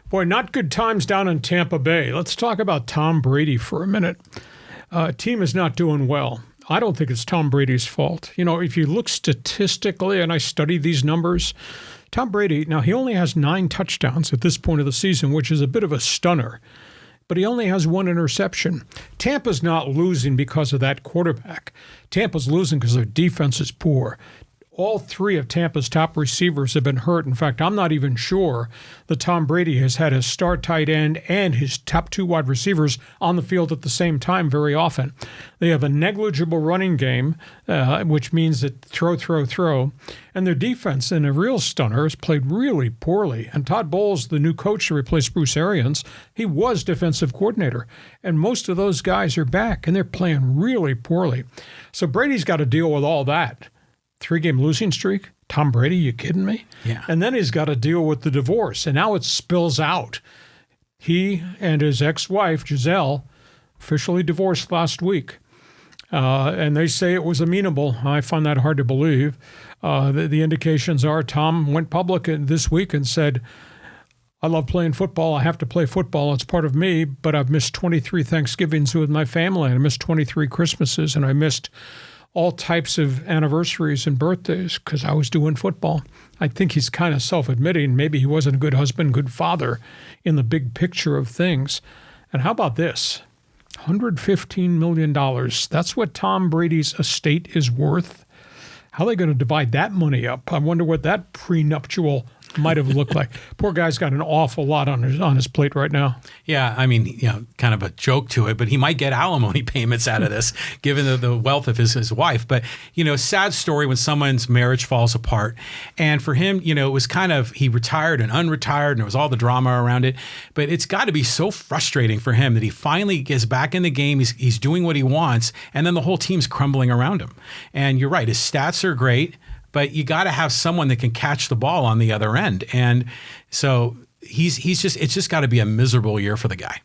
Boy, not good times down in Tampa Bay. Let's talk about Tom Brady for a minute. Team is not doing well. I don't think it's Tom Brady's fault. You know, if you look statistically, and I study these numbers, Tom Brady, now he only has 9 touchdowns at this point of the season, which is a bit of a stunner. But he only has 1 interception. Tampa's not losing because of that quarterback. Tampa's losing because their defense is poor. All 3 of Tampa's top receivers have been hurt. In fact, I'm not even sure that Tom Brady has had his star tight end and his top 2 wide receivers on the field at the same time very often. They have a negligible running game, which means that throw. And their defense, in a real stunner, has played really poorly. And Todd Bowles, the new coach to replace Bruce Arians, he was defensive coordinator. And most of those guys are back, and they're playing really poorly. So Brady's got to deal with all that. 3-game losing streak? Tom Brady, you kidding me? Yeah. And then he's got to deal with the divorce, and now it spills out. He and his ex-wife, Giselle, officially divorced last week. And they say it was amenable. I find that hard to believe. The indications are Tom went public this week and said, I love playing football. I have to play football. It's part of me, but I've missed 23 Thanksgivings with my family, and I missed 23 Christmases, and I missed all types of anniversaries and birthdays because I was doing football. I think he's kind of self-admitting maybe he wasn't a good husband, good father in the big picture of things. And how about this? $115 million. That's what Tom Brady's estate is worth. How are they going to divide that money up? I wonder what that prenuptial might have looked like. Poor guy's got an awful lot on his plate right now. Yeah, I mean, you know, kind of a joke to it, but he might get alimony payments out of this, given the wealth of his wife. But, you know, sad story when someone's marriage falls apart. And for him, you know, it was kind of, he retired and unretired, and there was all the drama around it. But it's got to be so frustrating for him that he finally gets back in the game. He's doing what he wants, and then the whole team's crumbling around him. And you're right, his stats are great, but you got to have someone that can catch the ball on the other end. And so it's just got to be a miserable year for the guy.